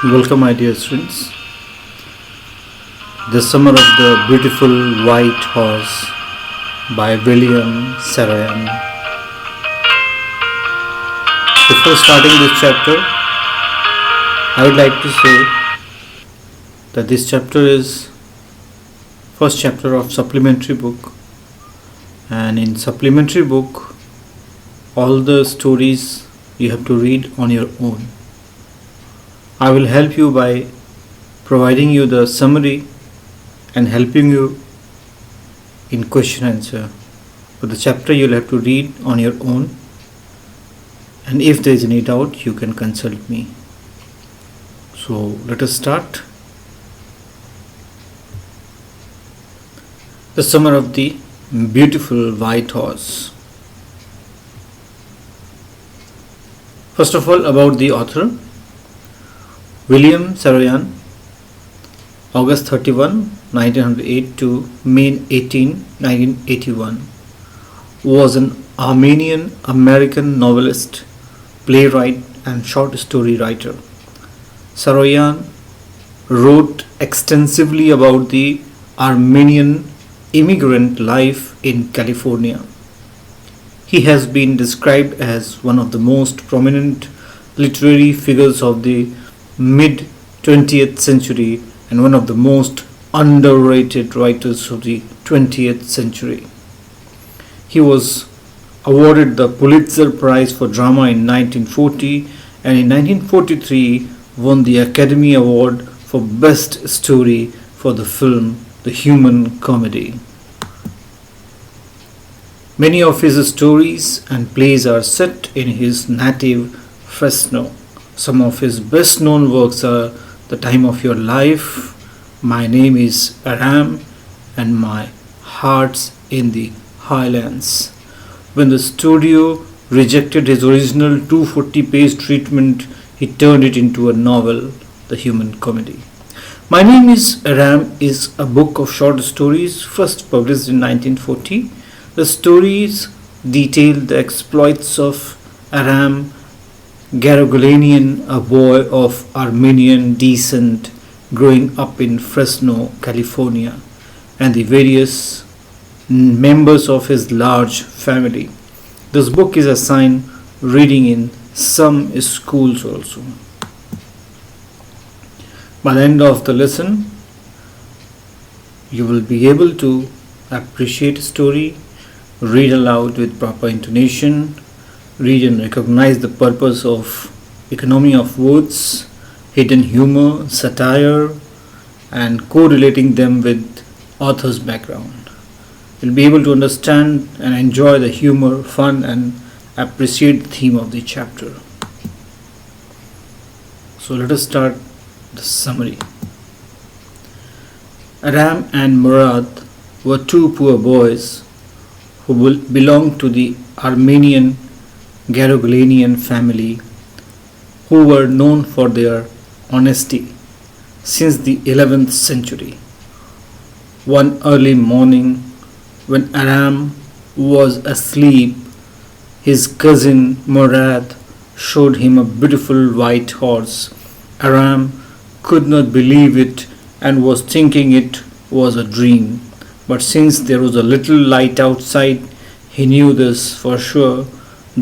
Welcome, my dear students. The Summer of the Beautiful White Horse by William Saroyan. Before starting this chapter, I would like to say that this chapter is first chapter of supplementary book, and in supplementary book, all the stories you have to read on your own. I will help you by providing you the summary and helping you in question answer. But the chapter you'll have to read on your own, and if there is any doubt, you can consult me. So let us start. The Summer of the Beautiful White Horse. First of all, about the author. William Saroyan, August 31, 1908 to May 18, 1981, was an Armenian American novelist, playwright, and short story writer. Saroyan wrote extensively about the Armenian immigrant life in California. He has been described as one of the most prominent literary figures of the mid 20th century and one of the most underrated writers of the 20th century. He was awarded the Pulitzer Prize for Drama in 1940 and in 1943 won the Academy Award for Best Story for the film The Human Comedy. Many of his stories and plays are set in his native Fresno. Some of his best known works are The Time of Your Life, My Name is Aram, and My Heart's in the Highlands. When the studio rejected his original 240-page treatment, he turned it into a novel, The Human Comedy. My Name is Aram is a book of short stories first published in 1940. The stories detail the exploits of Aram Garogulanian, a boy of Armenian descent growing up in Fresno, California, and the various members of his large family. This book is assigned reading in some schools also. By the end of the lesson, you will be able to appreciate a story, read aloud with proper intonation, read and recognize the purpose of economy of words, hidden humor, satire, and correlating them with author's background. You'll be able to understand and enjoy the humor, fun, and appreciate the theme of the chapter. So let us start the summary. Aram and Murad were two poor boys who belonged to the Armenian Garogulanian family, who were known for their honesty since the 11th century. One early morning, when Aram was asleep, his cousin Murad showed him a beautiful white horse. Aram could not believe it and was thinking it was a dream. But since there was a little light outside, he knew this for sure,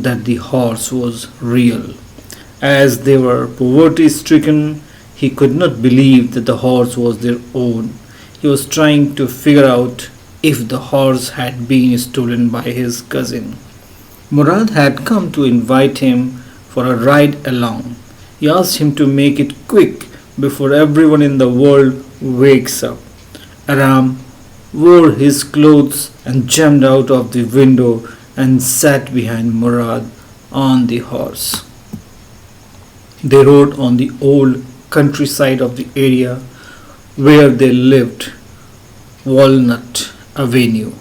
that the horse was real. As they were poverty stricken, he could not believe that the horse was their own. He was trying to figure out if the horse had been stolen by his cousin. Murad had come to invite him for a ride along. He asked him to make it quick before everyone in the world wakes up. Aram wore his clothes and jumped out of the window and sat behind Murad on the horse. They rode on the old countryside of the area where they lived, Walnut Avenue.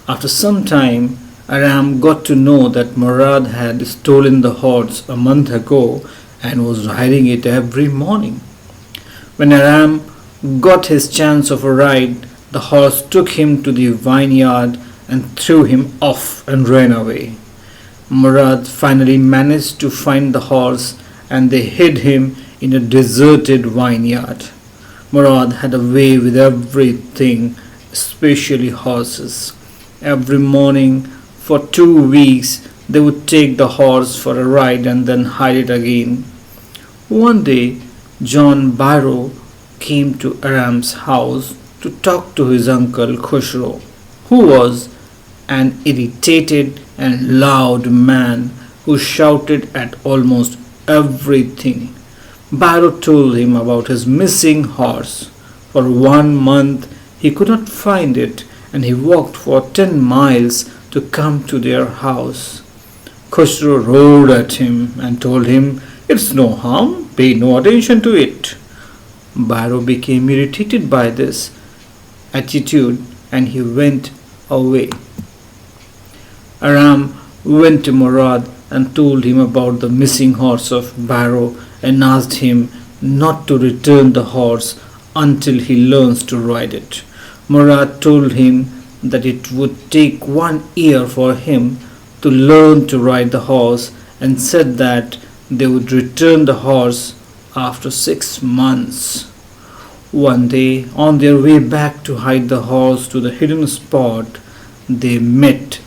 After some time, Aram got to know that Murad had stolen the horse a month ago and was riding it every morning. When Aram got his chance of a ride, the horse took him to the vineyard and threw him off and ran away. Murad finally managed to find the horse and they hid him in a deserted vineyard. Murad had a way with everything, especially horses. Every morning for 2 weeks they would take the horse for a ride and then hide it again. One day John Barrow came to Aram's house to talk to his uncle Khushro, who was an irritated and loud man who shouted at almost everything. Barrow told him about his missing horse. For 1 month he could not find it, and he walked for 10 miles to come to their house. Khushro roared at him and told him, "It's no harm, pay no attention to it." Barrow became irritated by this attitude and he went away. Aram went to Murad and told him about the missing horse of Barrow and asked him not to return the horse until he learns to ride it. Murad told him that it would take 1 year for him to learn to ride the horse and said that they would return the horse after 6 months. One day, on their way back to hide the horse to the hidden spot, they met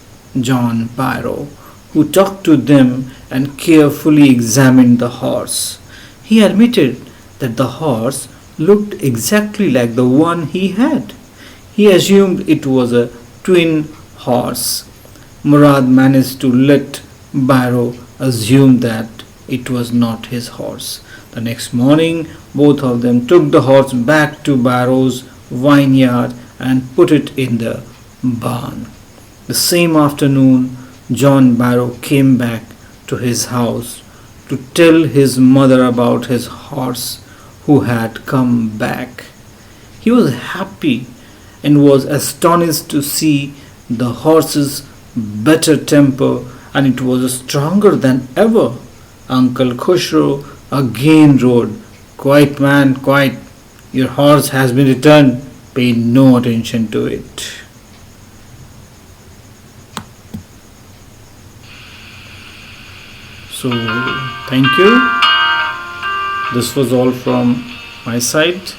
John Barrow, who talked to them and carefully examined the horse. He admitted that the horse looked exactly like the one he had. He assumed it was a twin horse. Murad managed to let Barrow assume that it was not his horse. The next morning, both of them took the horse back to Barrow's vineyard and put it in the barn. The same afternoon, John Barrow came back to his house to tell his mother about his horse who had come back. He was happy and was astonished to see the horse's better temper, and it was stronger than ever. Uncle Khushro again roared, "Quiet, man, quiet. Your horse has been returned. Pay no attention to it." So, thank you. This was all from my side.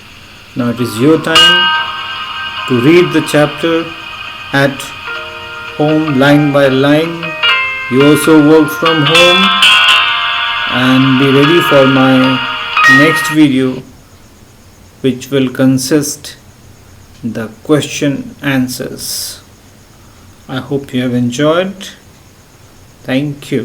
Now it is your time to read the chapter at home line by line. You also work from home and be ready for my next video, which will consist the question answers. I hope you have enjoyed. Thank you.